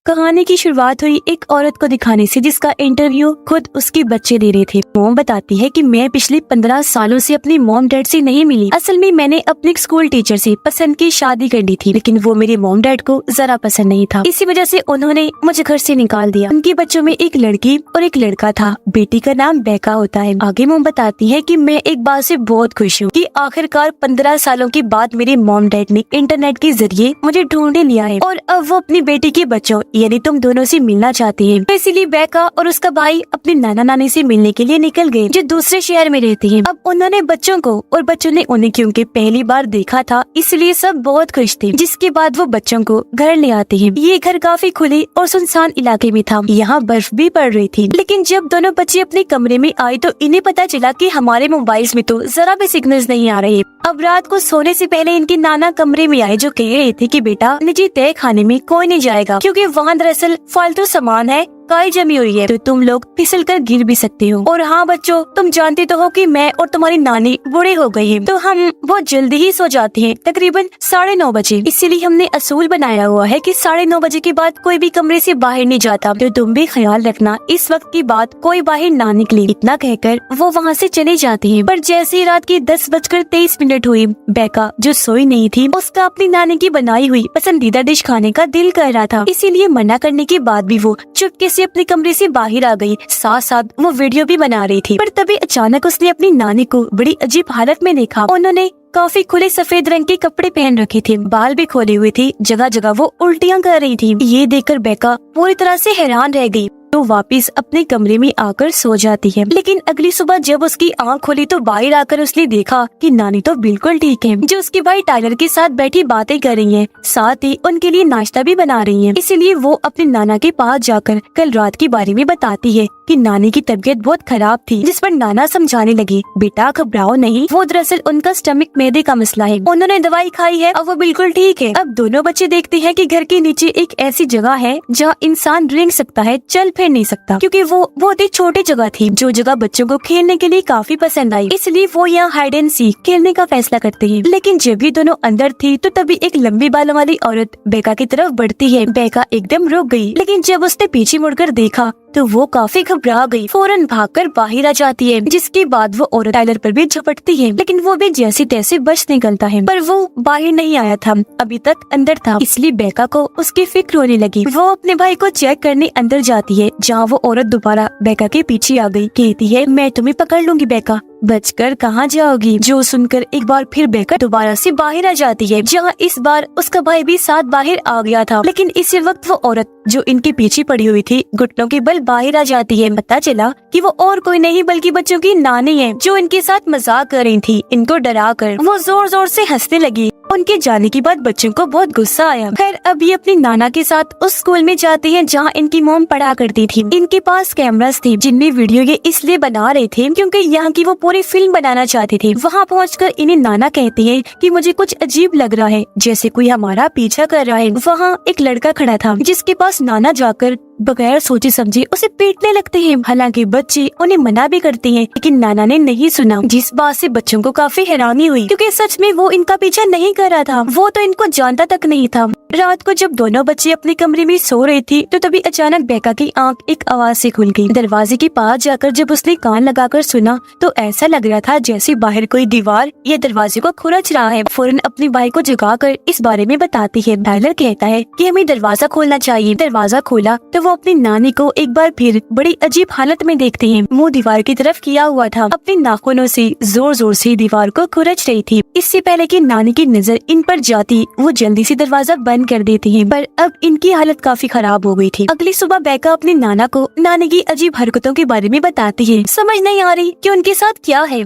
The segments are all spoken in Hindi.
कहानी की शुरुआत हुई एक औरत को दिखाने से जिसका इंटरव्यू खुद उसके बच्चे दे रहे थे। मॉम बताती है कि मैं पिछले 15 सालों से अपनी मॉम डैड से नहीं मिली। असल में मैंने अपने स्कूल टीचर से पसंद की शादी कर ली थी, लेकिन वो मेरे मॉम डैड को जरा पसंद नहीं था। इसी वजह से उन्होंने मुझे घर से निकाल दिया। उनके बच्चों में एक लड़की और एक लड़का था। बेटी का नाम बेका होता है। आगे मॉम बताती है कि मैं एक बात से बहुत खुश हूँ कि आखिरकार 15 सालों के बाद मेरे मॉम डैड ने इंटरनेट के जरिए मुझे ढूंढ लिया है और अब वो अपनी बेटी के बच्चों यानी तुम दोनों से मिलना चाहती है। तो इसीलिए बेका और उसका भाई अपने नाना नानी से मिलने के लिए निकल गए, जो दूसरे शहर में रहते हैं। अब उन्होंने बच्चों को और बच्चों ने उन्हें क्योंकि पहली बार देखा था, इसलिए सब बहुत खुश थे। जिसके बाद वो बच्चों को घर ले आते हैं। ये घर काफी खुले और सुनसान इलाके में था। यहाँ बर्फ भी पड़ रही थी। लेकिन जब दोनों बच्चे अपने कमरे में आए तो इन्हें पता चला कि हमारे मोबाइल्स में तो जरा भी सिग्नल्स नहीं आ रहे। अब रात को सोने से पहले इनके नाना कमरे में आए, जो कह रहे थे कि बेटा निजी तय खाने में कोई नहीं जाएगा क्योंकि वहाँ दरअसल फालतू सामान है, काई जमी हुई है, तो तुम लोग फिसल कर गिर भी सकते हो। और हाँ बच्चों, तुम जानते तो हो कि मैं और तुम्हारी नानी बूढ़े हो गए हैं, तो हम बहुत जल्दी ही सो जाते हैं, तकरीबन 9:30 बजे। इसीलिए हमने असूल बनाया हुआ है कि 9:30 बजे के बाद कोई भी कमरे से बाहर नहीं जाता, तो तुम भी ख्याल रखना इस वक्त की बात कोई बाहर ना निकले। इतना कहकर वो वहाँ से चले जाते हैं। पर जैसे ही रात की 10:23 हुई, बेका जो सोई नहीं थी, उसका अपनी नानी की बनाई हुई पसंदीदा डिश खाने का दिल कर रहा था। इसीलिए मना करने के बाद भी वो चुपके से अपने कमरे से बाहर आ गई। साथ साथ वो वीडियो भी बना रही थी। पर तभी अचानक उसने अपनी नानी को बड़ी अजीब हालत में देखा। उन्होंने काफी खुले सफेद रंग के कपड़े पहन रखे थे, बाल भी खोले हुए थे, जगह जगह वो उल्टियां कर रही थी। ये देखकर बेका पूरी तरह से हैरान रह गई, तो वापस अपने कमरे में आकर सो जाती है। लेकिन अगली सुबह जब उसकी आंख खोली तो बाहर आकर उसने देखा कि नानी तो बिल्कुल ठीक है, जो उसके भाई टाइलर के साथ बैठी बातें कर रही हैं, साथ ही उनके लिए नाश्ता भी बना रही हैं। इसीलिए वो अपने नाना के पास जाकर कल रात के बारे में बताती है कि नानी की तबीयत बहुत खराब थी। जिस पर नाना समझाने लगे, बेटा घबराओ नहीं, वो दरअसल उनका स्टमक मैदे का मसला है, उन्होंने दवाई खाई है, अब वो बिल्कुल ठीक है। अब दोनों बच्चे देखते हैं कि घर के नीचे एक ऐसी जगह है जहाँ इंसान रेंग सकता है, चल फिर नहीं सकता, क्योंकि वो बहुत ही छोटी जगह थी, जो जगह बच्चों को खेलने के लिए काफी पसंद आई। इसलिए वो यहाँ हाइड एंड सीक खेलने का फैसला करते हैं। लेकिन जब ये दोनों अंदर थी तो तभी एक लंबी बालों वाली औरत बेका की तरफ बढ़ती है। बेका एकदम रुक गई, लेकिन जब उसने पीछे मुड़कर देखा तो वो काफी घबरा गई, फौरन भागकर बाहर आ जाती है। जिसके बाद वो औरत टाइलर पर भी झपटती है, लेकिन वो भी जैसे तैसे बच निकलता है। पर वो बाहर नहीं आया था, अभी तक अंदर था। इसलिए बेका को उसकी फिक्र होने लगी। वो अपने भाई को चेक करने अंदर जाती है, जहाँ वो औरत दोबारा बेका के पीछे आ गई। कहती है, मैं तुम्हें पकड़ लूंगी बेका, बचकर कहाँ जाओगी। जो सुनकर एक बार फिर बेका दोबारा से बाहर आ जाती है, जहाँ इस बार उसका भाई भी साथ बाहर आ गया था। लेकिन इसी वक्त वो औरत जो इनके पीछे पड़ी हुई थी, घुटनों के बल बाहर आ जाती है। पता चला कि वो और कोई नहीं बल्कि बच्चों की नानी है, जो इनके साथ मजाक कर रही थी। इनको डरा कर वो जोर जोर से हंसने लगी। उनके जाने के बाद बच्चों को बहुत गुस्सा आया। खैर अब ये अपनी नाना के साथ उस स्कूल में जाते हैं जहाँ इनकी मॉम पढ़ा करती थी। इनके पास कैमरास थे, जिनमें वीडियो ये इसलिए बना रहे थे क्योंकि यहाँ की वो पूरी फिल्म बनाना चाहते थे। वहाँ पहुँचकर इन्हें नाना कहते हैं कि मुझे कुछ अजीब लग रहा है, जैसे कोई हमारा पीछा कर रहा है। वहाँ एक लड़का खड़ा था, जिसके पास नाना जाकर बगैर सोचे समझे उसे पीटने लगते हैं। हालांकि बच्चे उन्हें मना भी करते हैं, लेकिन नाना ने नहीं सुना, जिस बात से बच्चों को काफी हैरानी हुई, क्योंकि सच में वो इनका पीछा नहीं कर रहा था, वो तो इनको जानता तक नहीं था। रात को जब दोनों बच्चे अपने कमरे में सो रहे थे तो तभी अचानक बेका की आंख एक आवाज से खुल गई। दरवाजे के पास जाकर जब उसने कान लगाकर सुना तो ऐसा लग रहा था जैसे बाहर कोई दीवार या दरवाजे को खुरच रहा है। फौरन अपने भाई को जगाकर इस बारे में बताती है। टाइलर कहता है कि हमें दरवाजा खोलना चाहिए। दरवाजा खोला तो वो अपनी नानी को एक बार फिर बड़ी अजीब हालत में देखते हैं। मुंह दीवार की तरफ किया हुआ था, अपने नाखूनों से जोर जोर से दीवार को खुरच रही थी। इससे पहले कि नानी की नजर इन पर जाती, वो जल्दी से दरवाजा बंद कर देती हैं। पर अब इनकी हालत काफी खराब हो गई थी। अगली सुबह बेका अपनी नाना को नानी की अजीब हरकतों के बारे में बताती है। समझ नहीं आ रही कि उनके साथ क्या है।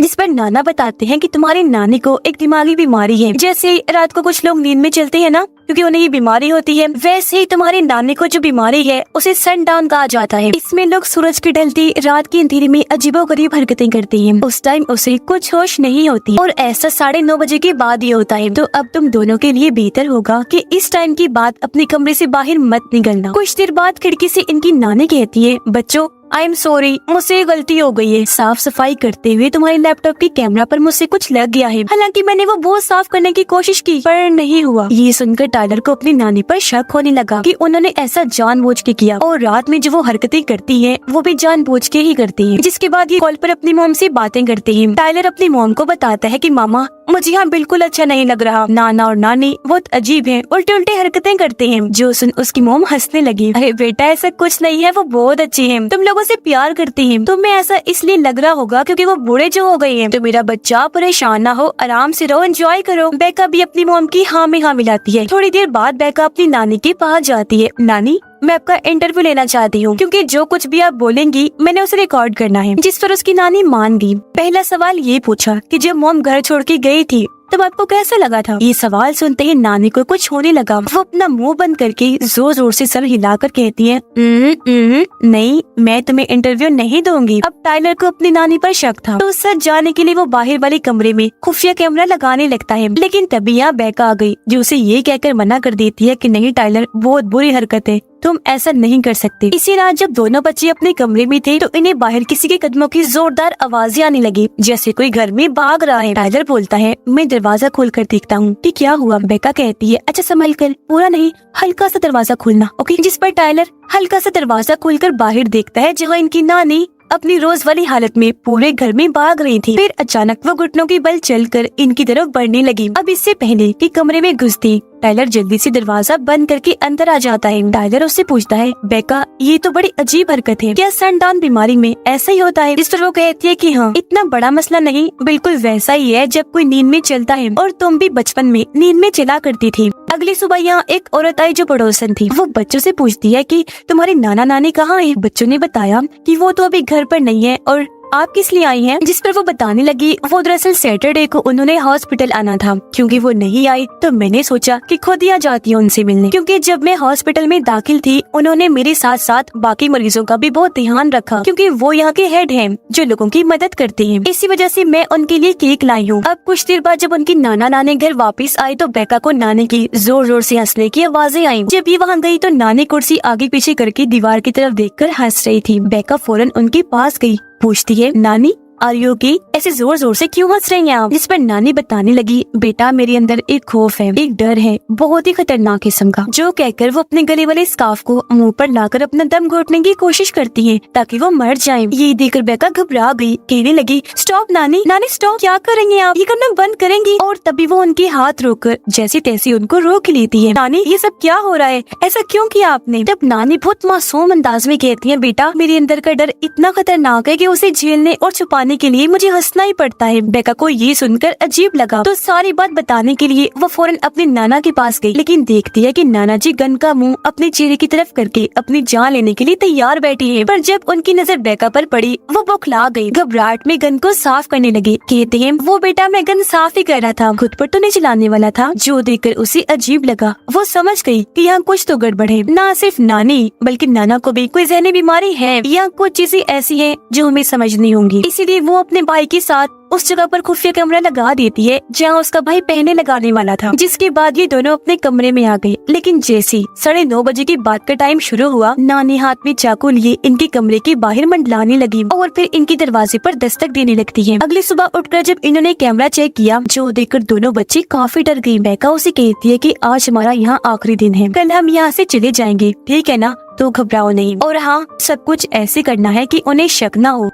जिस पर नाना बताते हैं कि तुम्हारी नानी को एक दिमागी बीमारी है। जैसे रात को कुछ लोग नींद में चलते हैं ना, क्योंकि उन्हें ये बीमारी होती है, वैसे ही तुम्हारी नानी को जो बीमारी है उसे सनडाउन कहा जाता है। इसमें लोग सूरज की ढलती रात की अंधेरे में अजीबोगरीब हरकतें करते हैं। उस टाइम उसे कुछ होश नहीं होती और ऐसा 9:30 बजे के बाद ही होता है। तो अब तुम दोनों के लिए बेहतर होगा कि इस टाइम की बात अपने कमरे से बाहर मत निकलना। कुछ देर बाद खिड़की से इनकी नानी कहती है, बच्चों आई एम सॉरी, मुझसे गलती हो गई है। साफ सफाई करते हुए तुम्हारे लैपटॉप की कैमरा पर मुझसे कुछ लग गया है। हालांकि मैंने वो बहुत साफ करने की कोशिश की पर नहीं हुआ। ये सुनकर टाइलर को अपनी नानी पर शक होने लगा कि उन्होंने ऐसा जानबूझ के किया और रात में जो वो हरकतें करती है वो भी जानबूझ के ही करती है। जिसके बाद ये कॉल पर अपनी मॉम से बातें करती है। टाइलर अपनी मॉम को बताता है कि मामा मुझे यहाँ बिल्कुल अच्छा नहीं लग रहा। नाना और नानी बहुत अजीब हैं, उल्टे उल्टे हरकतें करते हैं। जो सुन उसकी मोम हंसने लगी। अरे बेटा ऐसा कुछ नहीं है, वो बहुत अच्छी हैं, तुम लोगों से प्यार करती हैं। तुम्हें ऐसा इसलिए लग रहा होगा क्योंकि वो बूढ़े जो हो गए हैं। तो मेरा बच्चा परेशान ना हो, आराम से रहो, एंजॉय करो। बेका भी अपनी मोम की हाँ में हाँ मिलाती है। थोड़ी देर बाद बेका अपनी नानी के पास जाती है। नानी मैं आपका इंटरव्यू लेना चाहती हूँ क्योंकि जो कुछ भी आप बोलेंगी मैंने उसे रिकॉर्ड करना है। जिस पर उसकी नानी मान गई। पहला सवाल ये पूछा कि जब मॉम घर छोड़ के गई थी तब आपको कैसा लगा था? ये सवाल सुनते ही नानी को कुछ होने लगा। वो अपना मुंह बंद करके जोर जोर से सर हिलाकर कहती है नहीं, मैं तुम्हें इंटरव्यू नहीं दूंगी। अब टाइलर को अपनी नानी पर शक था तो सच जाने के लिए वो बाहर वाले कमरे में खुफिया कैमरा लगाने लगता है। लेकिन तभी यहाँ बेका आ गई जो उसे ये कहकर मना कर देती है कि नहीं टाइलर, बहुत बुरी हरकत है, तुम ऐसा नहीं कर सकते। इसी रात जब दोनों बच्चे अपने कमरे में थे तो इन्हें बाहर किसी के कदमों की जोरदार आवाजें आने लगी जैसे कोई घर में भाग रहा है। टाइलर बोलता है मैं दरवाजा खोलकर देखता हूँ कि क्या हुआ। बेका कहती है अच्छा संभल कर, पूरा नहीं, हल्का सा दरवाजा खोलना, ओके। जिस पर टाइलर हल्का सा दरवाजा खोलकर बाहर देखता है जहाँ इनकी नानी अपनी रोज वाली हालत में पूरे घर में भाग रही थी। फिर अचानक वो घुटनों की बल चलकर इनकी तरफ बढ़ने लगी। अब इससे पहले कि कमरे में घुसती टाइलर जल्दी से दरवाजा बंद करके अंदर आ जाता है। टाइलर उससे पूछता है बेका ये तो बड़ी अजीब हरकत है, क्या सनडाउन बीमारी में ऐसा ही होता है? जिस पर वो कहती है कि हाँ, इतना बड़ा मसला नहीं, बिल्कुल वैसा ही है जब कोई नींद में चलता है और तुम भी बचपन में नींद में चला करती थी। अगली सुबह यहाँ एक औरत आई जो पड़ोसन थी। वो बच्चों से पूछती है कि तुम्हारे नाना नानी कहाँ है? बच्चों ने बताया कि वो तो अभी घर पर नहीं है और आप किस लिए आई हैं? जिस पर वो बताने लगी वो दरअसल सैटरडे को उन्होंने हॉस्पिटल आना था। क्योंकि वो नहीं आई तो मैंने सोचा कि खुद ही आ जाती हूँ उनसे मिलने। क्योंकि जब मैं हॉस्पिटल में दाखिल थी उन्होंने मेरे साथ साथ बाकी मरीजों का भी बहुत ध्यान रखा क्योंकि वो यहाँ के हेड हैं जो लोगों की मदद करते हैं। इसी वजह से मैं उनके लिए केक लाई हूँ। अब कुछ देर बाद जब उनकी नाना नानी घर वापस आई तो बेका को नानी की जोर जोर से हंसने की आवाजें आई। जब ये वहाँ गई तो नानी कुर्सी आगे पीछे करके दीवार की तरफ देखकर हंस रही थी। बेका फौरन उनके पास गई, पूछती है नानी आर यू ओके? ऐसे जोर जोर से क्यों हंस रही हैं आप? जिस पर नानी बताने लगी बेटा मेरे अंदर एक खौफ है, एक डर है, बहुत ही खतरनाक किस्म का। जो कहकर वो अपने गले वाले स्कार्फ को मुंह पर लाकर अपना दम घोटने की कोशिश करती है ताकि वो मर जाए। ये देखकर बेका घबरा गई, कहने लगी स्टॉप नानी, नानी स्टॉप, क्या करेंगे आप? ये करना बंद करेंगी? और तभी वो उनके हाथ रोककर जैसे तैसे उनको रोक लेती है। नानी ये सब क्या हो रहा है, ऐसा क्यों किया आपने? तब नानी बहुत मासूम अंदाज में कहती है बेटा मेरे अंदर का डर इतना खतरनाक है कि उसे झेलने और छुपाने के लिए मुझे हंसना ही पड़ता है। बेका को ये सुनकर अजीब लगा तो सारी बात बताने के लिए वो फौरन अपने नाना के पास गई। लेकिन देखती है कि नाना जी गन का मुंह अपने चेहरे की तरफ करके अपनी जान लेने के लिए तैयार बैठी है। पर जब उनकी नजर बेका पर पड़ी वो बौखला गई, घबराहट में गन को साफ करने लगी। कहते हैं वो बेटा मैं गन साफ ही कर रहा था, खुद पर तो नहीं चलाने वाला था। जो देखकर उसे अजीब लगा। वो समझ गई कि यहाँ कुछ तो गड़बड़ है। न सिर्फ नानी बल्कि नाना को भी कोई जहनी बीमारी है या कुछ चीजें ऐसी है जो हमें समझनी होंगी। इसीलिए वो अपने भाई के साथ उस जगह पर खुफिया कैमरा लगा देती है जहाँ उसका भाई पहने लगाने वाला था। जिसके बाद ये दोनों अपने कमरे में आ गए। लेकिन जैसे 9:30 बजे की बात का टाइम शुरू हुआ नानी हाथ में चाकू लिए इनके कमरे के बाहर मंडलाने लगी और फिर इनके दरवाजे पर दस्तक देने लगती है। अगली सुबह उठकर जब इन्होंने कैमरा चेक किया जो देखकर दोनों बच्चे काफी डर गयी। बेका उसे कहती है कि आज हमारा यहाँ आखिरी दिन है, कल हम यहाँ से चले जाएंगे, ठीक है ना? तो घबराओ नहीं और हाँ सब कुछ ऐसे करना है कि उन्हें शक न हो।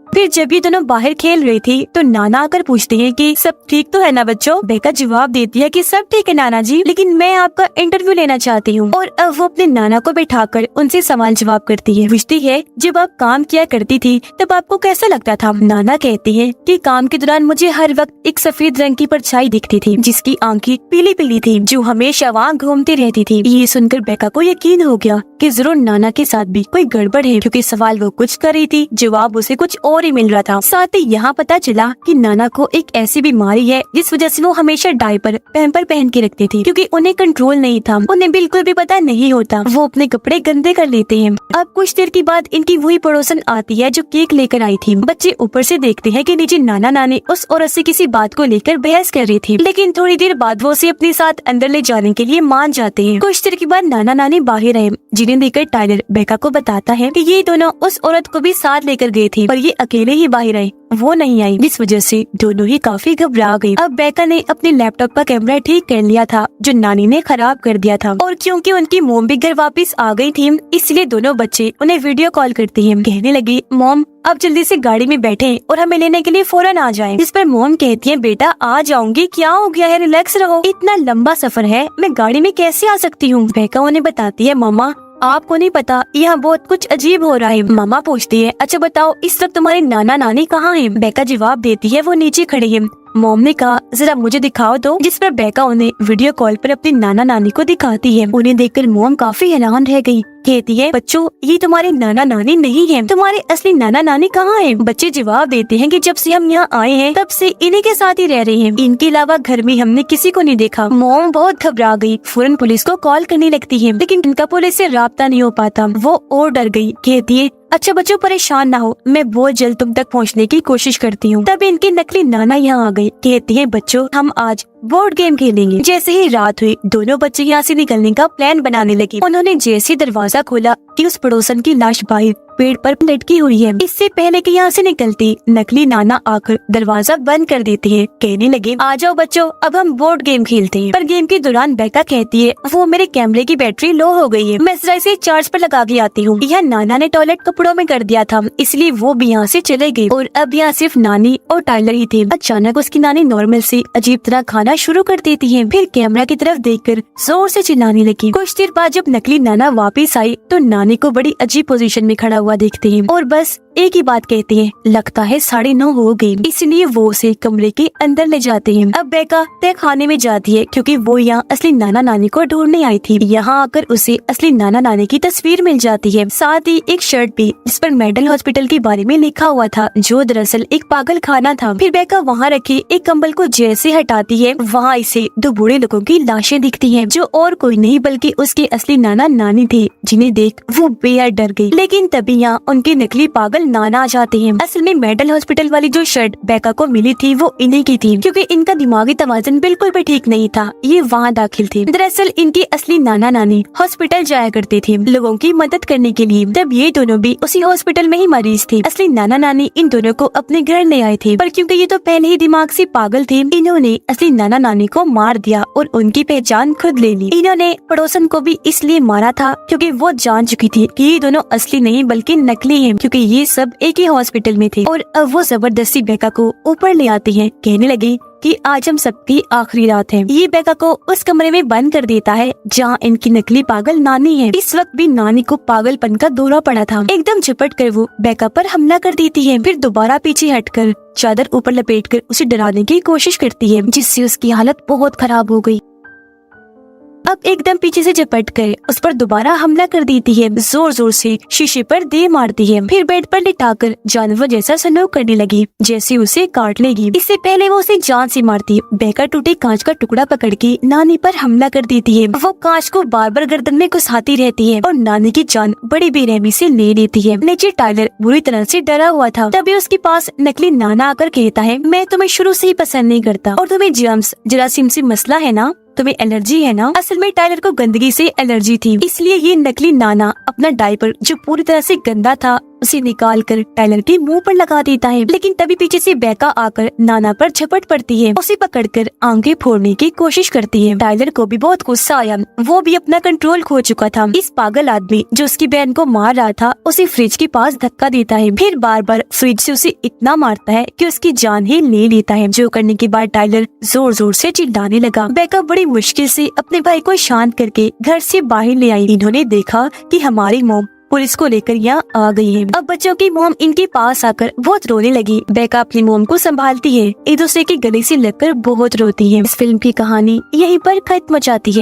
फिर जब ये दोनों बाहर खेल रही थी तो नाना आकर पूछते हैं कि सब ठीक तो है ना बच्चों? बेका जवाब देती है कि सब ठीक है नाना जी, लेकिन मैं आपका इंटरव्यू लेना चाहती हूँ। और अब वो अपने नाना को बैठाकर उनसे सवाल जवाब करती है। पूछती है जब आप काम किया करती थी तब आपको कैसा लगता था? नाना कहती है कि काम के दौरान मुझे हर वक्त एक सफेद रंग की परछाई दिखती थी जिसकी आंखें पीली पीली थी जो हमेशा वहाँ घूमती रहती थी। ये सुनकर बेका को यकीन हो गया कि जरूर नाना के साथ भी कोई गड़बड़ है क्योंकि सवाल वो कुछ कर रही थी, जवाब उसे कुछ और नहीं मिल रहा था। साथ ही यहाँ पता चला कि नाना को एक ऐसी बीमारी है जिस वजह से वो हमेशा डायपर पैम्पर पहन के रखते थे, क्योंकि उन्हें कंट्रोल नहीं था। उन्हें बिल्कुल भी पता नहीं होता, वो अपने कपड़े गंदे कर लेते हैं। अब कुछ देर के बाद इनकी वही पड़ोसन आती है जो केक लेकर आई थी। बच्चे ऊपर से देखते हैं कि नीचे नाना नानी उस औरत से किसी बात को लेकर बहस कर रही थी, लेकिन थोड़ी देर बाद वो उसे अपने साथ अंदर ले जाने के लिए मान जाते हैं। कुछ देर के बाद नाना नानी बाहर आए, जिन्हें देखकर टाइलर बेका को बताता है कि ये दोनों उस औरत को भी साथ लेकर गए थे, पर ये अकेले ही बाहर आए, वो नहीं आई, जिस वजह से दोनों ही काफी घबरा गई। अब बेका ने अपने लैपटॉप का कैमरा ठीक कर लिया था जो नानी ने खराब कर दिया था, और क्योंकि उनकी मोम भी घर वापस आ गई थी, इसलिए दोनों बच्चे उन्हें वीडियो कॉल करते हैं। कहने लगी, मॉम अब जल्दी से गाड़ी में बैठे और हमें लेने के लिए फौरन आ जाएं। इस पर मोम कहती है, बेटा आ जाऊंगी, क्या हो गया है, रिलैक्स रहो, इतना लंबा सफर है, मैं गाड़ी में कैसे आ सकती हूँ। बेका उन्हें बताती है, मामा आपको नहीं पता, यहाँ बहुत कुछ अजीब हो रहा है। मामा पूछती है, अच्छा बताओ इस वक्त तुम्हारे नाना नानी कहाँ हैं? बेका जवाब देती है, वो नीचे खड़े हैं। मॉम ने कहा, जरा मुझे दिखाओ दो, जिस पर बेका उन्हें वीडियो कॉल पर अपनी नाना नानी को दिखाती है। उन्हें देखकर मॉम काफी हैरान रह गई। कहती है, बच्चों ये तुम्हारे नाना नानी नहीं है, तुम्हारे असली नाना नानी कहाँ हैं? बच्चे जवाब देते हैं कि जब से हम यहाँ आए हैं तब से इन्हीं के साथ ही रह रहे हैं, इनके अलावा घर में हमने किसी को नहीं देखा। मॉम बहुत घबरा गई, फौरन पुलिस को कॉल करने लगती है, लेकिन इनका पुलिस से राब्ता नहीं हो पाता। वो और डर गई। कहती है, अच्छा बच्चों परेशान ना हो, मैं बहुत जल्द तुम तक पहुंचने की कोशिश करती हूँ। तब इनकी नकली नाना यहाँ आ गई। कहती है, बच्चों हम आज बोर्ड गेम खेलेंगे। जैसे ही रात हुई, दोनों बच्चे यहाँ से निकलने का प्लान बनाने लगे। उन्होंने जैसे दरवाजा खोला कि उस पड़ोसन की लाश बाहर पेड़ पर लटकी हुई है। इससे पहले कि यहाँ से निकलती, नकली नाना आकर दरवाजा बंद कर देते हैं। कहने लगे, आ जाओ बच्चों अब हम बोर्ड गेम खेलते हैं। पर गेम के दौरान बेका कहती है, वो मेरे कैमरे की बैटरी लो हो गई है, मैं जरा इसे चार्ज पर लगा के आती हूँ। यह नाना ने टॉयलेट कपड़ों में कर दिया था, इसलिए वो भी यहाँ से चले गए और अब यहाँ सिर्फ नानी और टाइलर ही थे। अचानक उसकी नानी नॉर्मल से अजीब तरह खाना शुरू कर देती है, फिर कैमरा की तरफ देखकर जोर से चिल्लाने लगी। कुछ देर बाद जब नकली नाना वापस आई तो नानी को बड़ी अजीब पोजीशन में खड़ा हुआ देखते हैं और बस एक ही बात कहते हैं, लगता है 9:30 हो गई, इसलिए वो उसे कमरे के अंदर ले जाते हैं। अब बेका तय खाने में जाती है क्योंकि वो यहाँ असली नाना नानी को ढूंढने आई थी। यहाँ आकर उसे असली नाना नानी की तस्वीर मिल जाती है, साथ ही एक शर्ट भी जिस पर मेडल हॉस्पिटल के बारे में लिखा हुआ था, जो दरअसल एक पागल खाना था। फिर बेका वहाँ रखी एक कंबल को जैसे हटाती है, वहाँ इसे 2 बूढ़े लोगों की लाशें दिखती हैं, जो और कोई नहीं बल्कि उसके असली नाना नानी थे, जिन्हें देख वो बेहद डर गई। लेकिन तभी यहाँ उनके नकली पागल नाना आ जाते हैं। असल में मेडल हॉस्पिटल वाली जो शर्ट बेका को मिली थी वो इन्हीं की थी, क्योंकि इनका दिमागी तवाज़ुन बिल्कुल भी ठीक नहीं था, ये वहाँ दाखिल थे। दरअसल इनकी असली नाना नानी हॉस्पिटल जाया करते थे लोगों की मदद करने के लिए, तब ये दोनों भी उसी हॉस्पिटल में ही मरीज थे। असली नाना नानी इन दोनों को अपने घर ले आए थे, पर क्योंकि ये तो पहले ही दिमाग से पागल थे, इन्होंने असली नाना नानी को मार दिया और उनकी पहचान खुद ले ली। इन्होंने पड़ोसन को भी इसलिए मारा था क्योंकि वो जान चुकी थी कि ये दोनों असली नहीं बल्कि नकली हैं, क्योंकि ये सब एक ही हॉस्पिटल में थे। और अब वो जबरदस्ती बेका को ऊपर ले आती हैं। कहने लगी कि आज हम सबकी आखिरी रात है। ये बेका को उस कमरे में बंद कर देता है जहाँ इनकी नकली पागल नानी है। इस वक्त भी नानी को पागलपन का दौरा पड़ा था। एकदम झपट कर वो बेका पर हमला कर देती है, फिर दोबारा पीछे हटकर चादर ऊपर लपेटकर उसे डराने की कोशिश करती है, जिससे उसकी हालत बहुत खराब हो गई। अब एकदम पीछे से झपट कर उस पर दोबारा हमला कर देती है, जोर जोर से शीशे पर दे मारती है, फिर बेड पर लिटाकर जानवर जैसा सलूक करने लगी, जैसे उसे काट लेगी। इससे पहले वो उसे जान से मारती। बेका टूटे कांच का टुकड़ा पकड़ के नानी पर हमला कर देती है। वो कांच को बार बार गर्दन में घुसाती रहती है और नानी की जान बड़ी बेरहमी से ले लेती है। नीचे टाइलर बुरी तरह से डरा हुआ था। तभी उसके पास नकली नाना आकर कहता है, मैं तुम्हें शुरू से ही पसंद नहीं करता और तुम्हें जर्म्स जरासीम से मसला है ना, तुम्हें एलर्जी है ना। असल में टाइलर को गंदगी से एलर्जी थी, इसलिए ये नकली नाना अपना डायपर जो पूरी तरह से गंदा था उसे निकाल कर टाइलर के मुंह पर लगा देता है। लेकिन तभी पीछे से बेका आकर नाना पर झपट पड़ती है, उसे पकड़कर आंखें फोड़ने की कोशिश करती है। टाइलर को भी बहुत गुस्सा आया, वो भी अपना कंट्रोल खो चुका था। इस पागल आदमी जो उसकी बहन को मार रहा था उसे फ्रिज के पास धक्का देता है, फिर बार बार फ्रिज से उसे इतना मारता है कि उसकी जान ही ले लेता है। जो करने के बाद टाइलर जोर जोर से चिल्लाने लगा। बेका बड़ी मुश्किल से अपने भाई को शांत करके घर से बाहर ले आई। इन्होंने देखा कि हमारी मॉम पुलिस को लेकर यहाँ आ गई है। अब बच्चों की मॉम इनके पास आकर बहुत रोने लगी। बेका अपनी मॉम को संभालती है, एक दूसरे के गले से लगकर बहुत रोती है। इस फिल्म की कहानी यहीं पर खत्म हो जाती है।